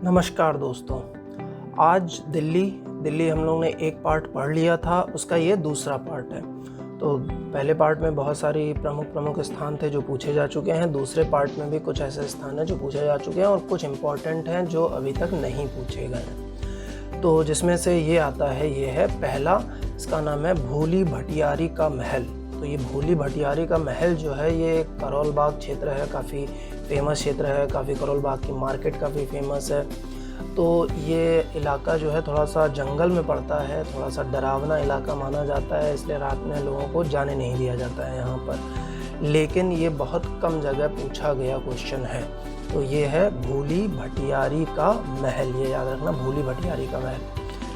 नमस्कार दोस्तों। आज दिल्ली हम लोग ने एक पार्ट पढ़ लिया था, उसका ये दूसरा पार्ट है। तो पहले पार्ट में बहुत सारी प्रमुख स्थान थे जो पूछे जा चुके हैं। दूसरे पार्ट में भी कुछ ऐसे स्थान हैं जो पूछे जा चुके हैं और कुछ इम्पॉर्टेंट हैं जो अभी तक नहीं पूछे गए हैं। तो जिसमें से ये आता है, ये है पहला, इसका नाम है भूली भटियारी का महल। तो ये भूली भटियारी का महल जो है ये करोल बाग क्षेत्र है, काफ़ी फेमस क्षेत्र है। काफ़ी करोल बाग की मार्केट काफ़ी फेमस है। तो ये इलाका जो है थोड़ा सा जंगल में पड़ता है, थोड़ा सा डरावना इलाका माना जाता है, इसलिए रात में लोगों को जाने नहीं दिया जाता है यहाँ पर। लेकिन ये बहुत कम जगह पूछा गया क्वेश्चन है। तो ये है भूली भटियारी का महल, ये याद रखना, भूली भटियारी का महल।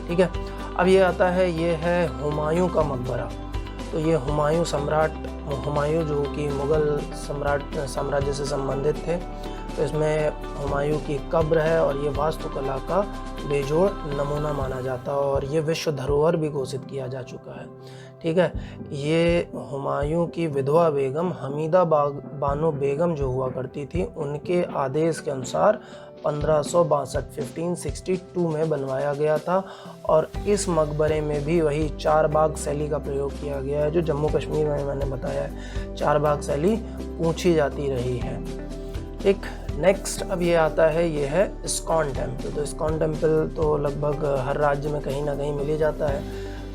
ठीक है। अब ये आता है, ये है हुमायूं का मकबरा। तो ये हुमायूं जो कि मुग़ल साम्राज्य से संबंधित थे। तो इसमें हुमायूं की कब्र है और ये वास्तुकला का बेजोड़ नमूना माना जाता है और ये विश्व धरोहर भी घोषित किया जा चुका है। ठीक है। ये हुमायूं की विधवा बेगम हमीदा बानो बेगम जो हुआ करती थी, उनके आदेश के अनुसार 1562 में बनवाया गया था। और इस मकबरे में भी वही चार बाग शैली का प्रयोग किया गया है, जो जम्मू कश्मीर में मैंने बताया है। चार बाग शैली पूछी जाती रही है। एक नेक्स्ट अब ये आता है, ये है इस्कॉन टेम्पल। तो इस्कॉन टेम्पल तो लगभग हर राज्य में कहीं ना कहीं मिल ही जाता है।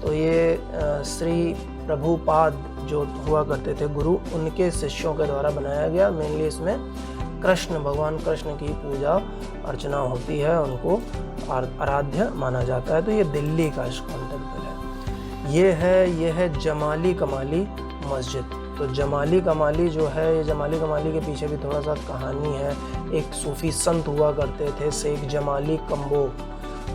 तो ये श्री प्रभुपाद जो हुआ करते थे गुरु, उनके शिष्यों के द्वारा बनाया गया। मेनली इसमें भगवान कृष्ण की पूजा अर्चना होती है, उनको आराध्य माना जाता है। तो ये दिल्ली का इस्कॉन टेम्पल है। ये है जमाली कमाली मस्जिद। तो जमाली कमाली जो है, ये जमाली कमाली के पीछे भी थोड़ा सा कहानी है। एक सूफी संत हुआ करते थे, शेख जमाली कम्बो।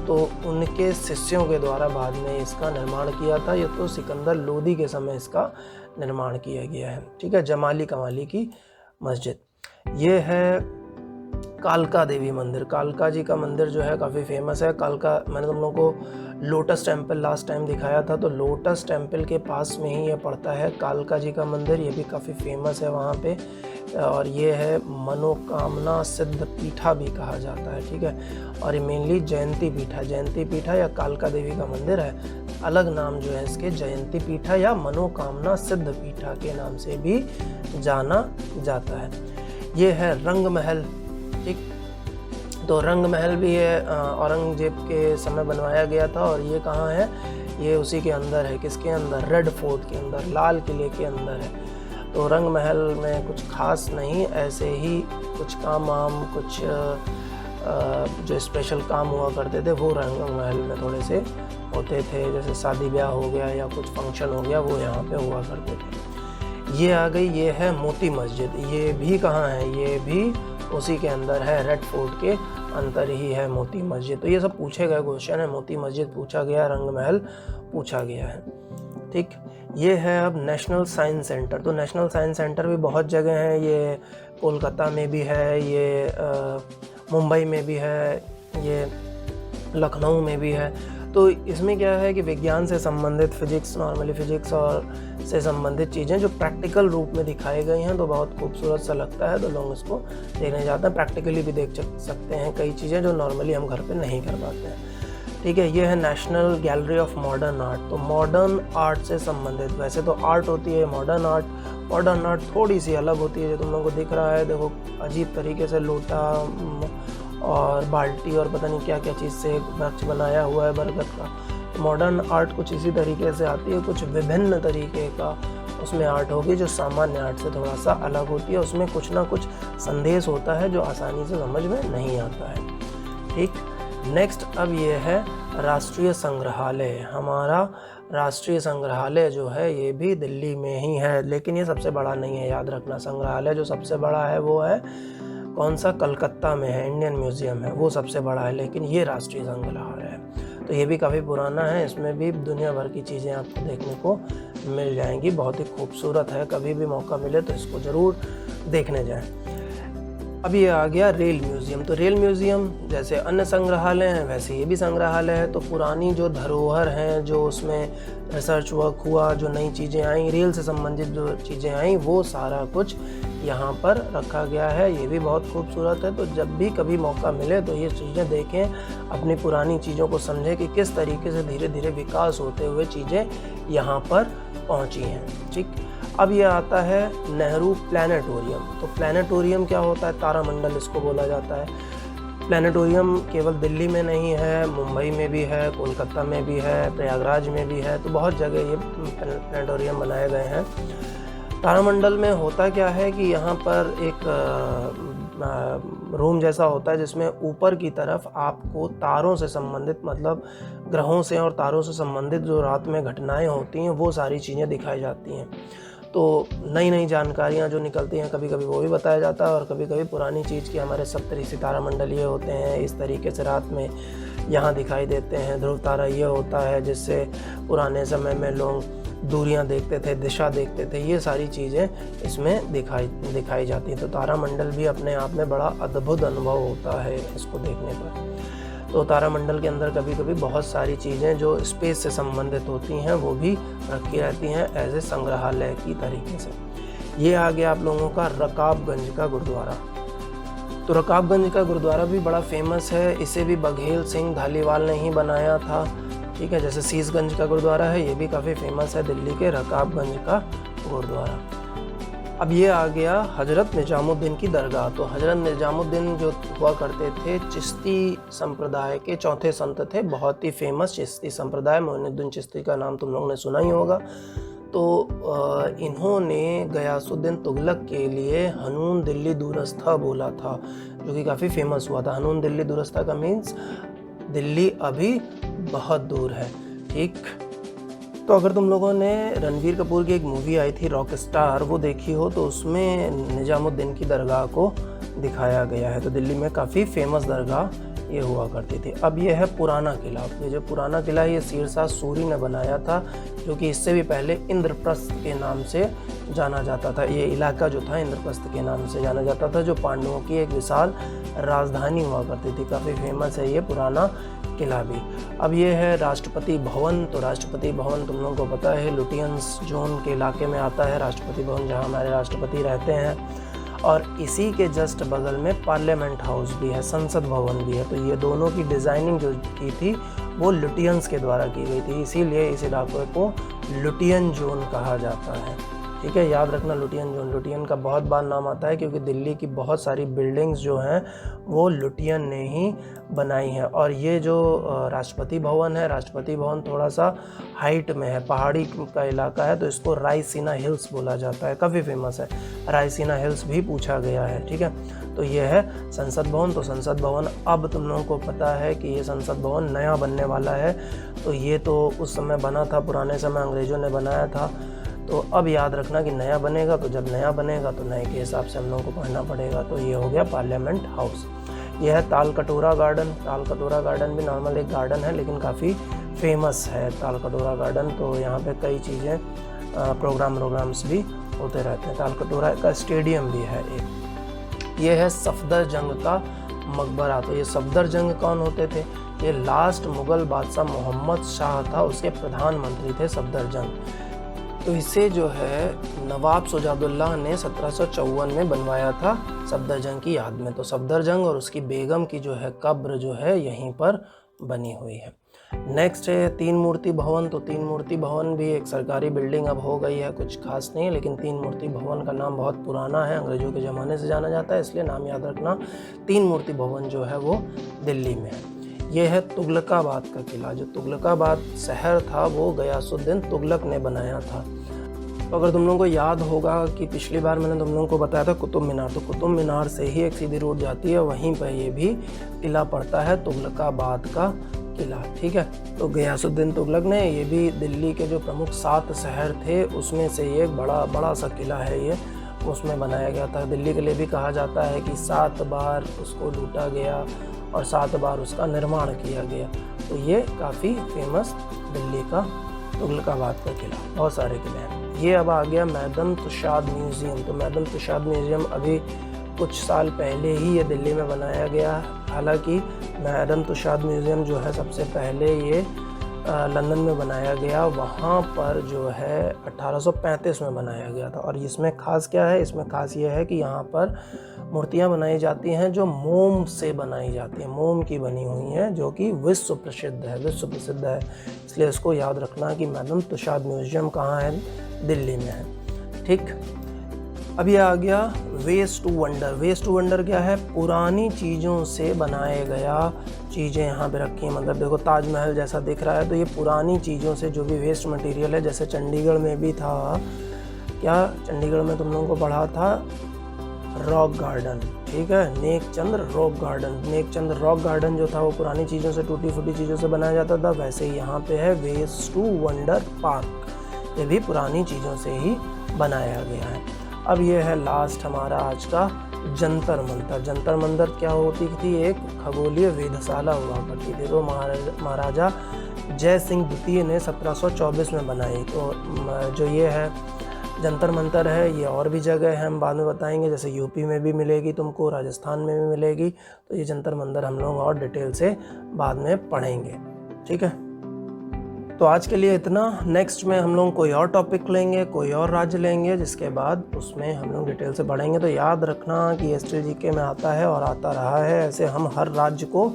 तो उनके शिष्यों के द्वारा बाद में इसका निर्माण किया था। ये तो सिकंदर लोदी के समय इसका निर्माण किया गया है। ठीक है। जमाली कमाली की मस्जिद। ये है कालका देवी मंदिर। कालका जी का मंदिर जो है काफ़ी फेमस है। कालका, मैंने तुम लोगों को लोटस टेम्पल लास्ट टाइम दिखाया था, तो लोटस टेम्पल के पास में ही ये पड़ता है कालका जी का मंदिर। ये भी काफ़ी फेमस है वहाँ पे। और ये है मनोकामना सिद्ध पीठा भी कहा जाता है। ठीक है। और ये मेनली जयंती पीठा या कालका देवी का मंदिर है। अलग नाम जो है इसके जयंती पीठा या मनोकामना सिद्ध पीठा के नाम से भी जाना जाता है। ये है रंग महल। ठीक। तो रंग महल भी है, औरंगजेब के समय बनवाया गया था। और ये कहाँ है? ये उसी के अंदर है। किसके अंदर? रेड फोर्ट के अंदर, लाल किले के अंदर है। तो रंग महल में कुछ खास नहीं, ऐसे ही कुछ कुछ जो स्पेशल काम हुआ करते थे वो रंग महल में थोड़े से होते थे। जैसे शादी ब्याह हो गया या कुछ फंक्शन हो गया, वो यहाँ पे हुआ करते थे। ये आ गई, ये है मोती मस्जिद। ये भी कहाँ है? ये भी उसी के अंदर है, रेड फोर्ट के अंदर ही है मोती मस्जिद। तो ये सब पूछे गए क्वेश्चन है। मोती मस्जिद पूछा गया, रंग महल पूछा गया है। ठीक। ये है अब नेशनल साइंस सेंटर। तो नेशनल साइंस सेंटर भी बहुत जगह है। ये कोलकाता में भी है, ये मुंबई में भी है, ये लखनऊ में भी है। तो इसमें क्या है कि विज्ञान से संबंधित फिजिक्स, नॉर्मली फिजिक्स और से संबंधित चीज़ें जो प्रैक्टिकल रूप में दिखाई गई हैं, तो बहुत खूबसूरत सा लगता है। तो लोग इसको देखने जाते हैं। प्रैक्टिकली भी देख सकते हैं कई चीज़ें जो नॉर्मली हम घर पे नहीं कर पाते हैं। ठीक है। ये है national gallery of modern art. तो मॉडर्न आर्ट से संबंधित, वैसे तो आर्ट होती है मॉडर्न आर्ट थोड़ी सी अलग होती है। जो तुम लोगों को दिख रहा है, देखो अजीब तरीके से लोटा और बाल्टी और पता नहीं क्या क्या चीज़ से वृक्ष बनाया हुआ है बरगद का। मॉडर्न आर्ट कुछ इसी तरीके से आती है। कुछ विभिन्न तरीके का उसमें आर्ट होगी जो सामान्य आर्ट से थोड़ा सा अलग होती है। उसमें कुछ ना कुछ संदेश होता है जो आसानी से समझ में नहीं आता है। ठीक। नेक्स्ट अब ये है राष्ट्रीय संग्रहालय। हमारा राष्ट्रीय संग्रहालय जो है ये भी दिल्ली में ही है, लेकिन ये सबसे बड़ा नहीं है, याद रखना। संग्रहालय जो सबसे बड़ा है वो है कौन सा? कलकत्ता में है, इंडियन म्यूजियम है, वो सबसे बड़ा है। लेकिन ये राष्ट्रीय संग्रहालय है। तो ये भी काफ़ी पुराना है। इसमें भी दुनिया भर की चीज़ें आपको देखने को मिल जाएंगी। बहुत ही खूबसूरत है। कभी भी मौका मिले तो इसको ज़रूर देखने जाएं। अब ये आ गया रेल म्यूज़ियम। तो रेल म्यूज़ियम जैसे अन्य संग्रहालय हैं वैसे ये भी संग्रहालय है। तो पुरानी जो धरोहर हैं, जो उसमें रिसर्च वर्क हुआ, जो नई चीज़ें आई, रेल से संबंधित जो चीज़ें आई, वो सारा कुछ यहाँ पर रखा गया है। ये भी बहुत खूबसूरत है। तो जब भी कभी मौका मिले तो ये चीज़ें देखें, अपनी पुरानी चीज़ों को समझें कि किस तरीके से धीरे धीरे विकास होते हुए चीज़ें यहाँ पर पहुँची हैं। ठीक, अब ये आता है नेहरू प्लानिटोरियम। तो प्लानिटोरियम क्या होता है? तारामंडल इसको बोला जाता है। प्लानिटोरियम केवल दिल्ली में नहीं है, मुंबई में भी है, कोलकाता में भी है, प्रयागराज में भी है। तो बहुत जगह ये प्लानिटोरियम बनाए गए हैं। तारामंडल में होता क्या है कि यहाँ पर एक रूम जैसा होता है जिसमें ऊपर की तरफ आपको तारों से संबंधित, मतलब ग्रहों से और तारों से संबंधित जो रात में घटनाएं होती हैं वो सारी चीज़ें दिखाई जाती हैं। तो नई नई जानकारियाँ जो निकलती हैं कभी कभी वो भी बताया जाता है, और कभी कभी पुरानी चीज़ की हमारे सप्तऋषि तारामंडल ये होते हैं, इस तरीके से रात में यहाँ दिखाई देते हैं। ध्रुव तारा ये होता है जिससे पुराने समय में लोग दूरियां देखते थे, दिशा देखते थे। ये सारी चीज़ें इसमें दिखाई जाती हैं। तो तारामंडल भी अपने आप में बड़ा अद्भुत अनुभव होता है इसको देखने पर। तो तारामंडल के अंदर कभी कभी बहुत सारी चीज़ें जो स्पेस से संबंधित होती हैं वो भी रखी रहती हैं एज ए संग्रहालय की तरीके से। ये आ गया आप लोगों का रकाबगंज का गुरुद्वारा। तो रकाबगंज का गुरुद्वारा भी बड़ा फेमस है। इसे भी बघेल सिंह धालीवाल ने ही बनाया था। ठीक है, जैसे शीशगंज का गुरुद्वारा है, ये भी काफ़ी फेमस है दिल्ली के रकाबगंज का गुरुद्वारा। अब ये आ गया हज़रत निजामुद्दीन की दरगाह। तो हज़रत निजामुद्दीन जो हुआ करते थे चिश्ती संप्रदाय के चौथे संत थे, बहुत ही फेमस चिश्ती संप्रदाय। मोइनुद्दीन चिश्ती का नाम तुम लोगों ने सुना ही होगा। तो इन्होंने गयासुद्दीन तुगलक के लिए हनून दिल्ली दूरस्था बोला था, जो कि काफ़ी फेमस हुआ था। हनून दिल्ली दूरस्था का मीन्स दिल्ली अभी बहुत दूर है। ठीक, तो अगर तुम लोगों ने रणबीर कपूर की एक मूवी आई थी रॉक स्टार, वो देखी हो तो उसमें निजामुद्दीन की दरगाह को दिखाया गया है। तो दिल्ली में काफ़ी फेमस दरगाह ये हुआ करती थी। अब ये है पुराना किला। ये जो पुराना किला है ये शेरशाह सूरी ने बनाया था, जो कि इससे भी पहले इंद्रप्रस्थ के नाम से जाना जाता था। ये इलाका जो था इंद्रप्रस्थ के नाम से जाना जाता था, जो पांडवों की एक विशाल राजधानी हुआ करती थी। काफ़ी फेमस है ये पुराना किला भी। अब ये है राष्ट्रपति भवन। तो राष्ट्रपति भवन तुम लोगों को पता है लुटियंस जोन के इलाके में आता है राष्ट्रपति भवन, जहाँ हमारे राष्ट्रपति रहते हैं। और इसी के जस्ट बगल में पार्लियामेंट हाउस भी है, संसद भवन भी है। तो ये दोनों की डिज़ाइनिंग जो की थी वो लुटियंस के द्वारा की गई थी, इसीलिए इस इलाके को लुटियन जोन कहा जाता है। ठीक है, याद रखना लुटियन जोन। लुटियन का बहुत बार नाम आता है क्योंकि दिल्ली की बहुत सारी बिल्डिंग्स जो हैं वो लुटियन ने ही बनाई हैं। और ये जो राष्ट्रपति भवन है, राष्ट्रपति भवन थोड़ा सा हाइट में है, पहाड़ी का इलाका है, तो इसको रायसीना हिल्स बोला जाता है। काफ़ी फेमस है, रायसीना हिल्स भी पूछा गया है। ठीक है, तो ये है संसद भवन। तो संसद भवन अब तुम लोगों को पता है कि ये संसद भवन नया बनने वाला है। तो ये तो उस समय बना था, पुराने समय अंग्रेज़ों ने बनाया था। तो अब याद रखना कि नया बनेगा, तो जब नया बनेगा तो नए के हिसाब से हम लोगों को पढ़ना पड़ेगा। तो ये हो गया पार्लियामेंट हाउस। यह है तालकटोरा गार्डन। तालकटोरा गार्डन भी नॉर्मल एक गार्डन है, लेकिन काफ़ी फेमस है तालकटोरा गार्डन। तो यहाँ पे कई चीज़ें प्रोग्राम्स भी होते रहते हैं। तालकटोरा का स्टेडियम भी है एक। ये है सफदरजंग का मकबरा। तो ये सफदरजंग कौन होते थे? ये लास्ट मुग़ल बादशाह मोहम्मद शाह था, उसके प्रधानमंत्री थे सफदरजंग। तो इसे जो है नवाब सुजाउद्दौला ने 1754 में बनवाया था सफदरजंग की याद में। तो सफदरजंग और उसकी बेगम की जो है कब्र जो है यहीं पर बनी हुई है। नेक्स्ट है तीन मूर्ति भवन। तो तीन मूर्ति भवन भी एक सरकारी बिल्डिंग अब हो गई है, कुछ खास नहीं है, लेकिन तीन मूर्ति भवन का नाम बहुत पुराना है, अंग्रेजों के ज़माने से जाना जाता है, इसलिए नाम याद रखना। तीन मूर्ति भवन जो है वो दिल्ली में है। यह है तुगलकाबाद का किला। जो तुगलकाबाद शहर था वो गयासुद्दीन तुगलक ने बनाया था। तो अगर तुम लोगों को याद होगा कि पिछली बार मैंने तुम लोगों को बताया था कुतुब मीनार, तो कुतुब मीनार से ही एक सीधी रोड जाती है, वहीं पर ये भी किला पड़ता है, तुगलकाबाद का किला। ठीक है, तो गयासुद्दीन तुगलक ने, ये भी दिल्ली के जो प्रमुख 7 शहर थे उसमें से ये एक बड़ा सा किला है, ये उसमें बनाया गया था। दिल्ली के लिए भी कहा जाता है कि 7 बार उसको लूटा गया और 7 बार उसका निर्माण किया गया। तो ये काफ़ी फेमस दिल्ली का तुगलकाबाद का किला, बहुत सारे किले हैं। ये अब आ गया मैदम तुशाद म्यूज़ियम। तो मैदम तुशाद म्यूज़ियम अभी कुछ साल पहले ही ये दिल्ली में बनाया गया। हालांकि मैडम तुषाद म्यूज़ियम जो है सबसे पहले ये लंदन में बनाया गया, वहाँ पर जो है 1835 में बनाया गया था। और इसमें ख़ास क्या है, इसमें ख़ास ये है कि यहाँ पर मूर्तियाँ बनाई जाती हैं जो मोम से बनाई जाती हैं, मोम की बनी हुई हैं, जो कि विश्व प्रसिद्ध है। इसलिए इसको याद रखना कि मैडम तुषाद म्यूज़ियम कहाँ है, दिल्ली में है। ठीक, अब ये आ गया waste to wonder. Waste to wonder क्या है, पुरानी चीज़ों से बनाए गया चीज़ें यहाँ पे रखी हैं। मतलब देखो ताजमहल जैसा दिख रहा है, तो ये पुरानी चीज़ों से जो भी वेस्ट मटेरियल है, जैसे चंडीगढ़ में भी था, क्या चंडीगढ़ में तुम लोगों को पढ़ा था, रॉक गार्डन, ठीक है, नेकचंद रॉक गार्डन जो था वो पुरानी चीज़ों से, टूटी फूटी चीज़ों से बनाया जाता था। वैसे ही यहाँ पे है वेस्ट टू वंडर पार्क, ये भी पुरानी चीज़ों से ही बनाया गया है। अब ये है लास्ट हमारा आज का जंतर मंतर। जंतर मंतर क्या होती थी, एक खगोलीय वेधशाला हुआ करती थी, तो महाराजा जय सिंह द्वितीय ने 1724 में बनाई। तो जो ये है जंतर मंतर है, ये और भी जगह है, हम बाद में बताएंगे, जैसे यूपी में भी मिलेगी तुमको, राजस्थान में भी मिलेगी। तो ये जंतर मंतर हम लोग और डिटेल से बाद में पढ़ेंगे, ठीक है। तो आज के लिए इतना। नेक्स्ट में हम लोग कोई और टॉपिक लेंगे, कोई और राज्य लेंगे, जिसके बाद उसमें हम लोग डिटेल से पढ़ेंगे। तो याद रखना कि हिस्ट्री जीके में आता है और आता रहा है, ऐसे हम हर राज्य को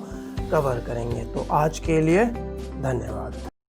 कवर करेंगे। तो आज के लिए धन्यवाद।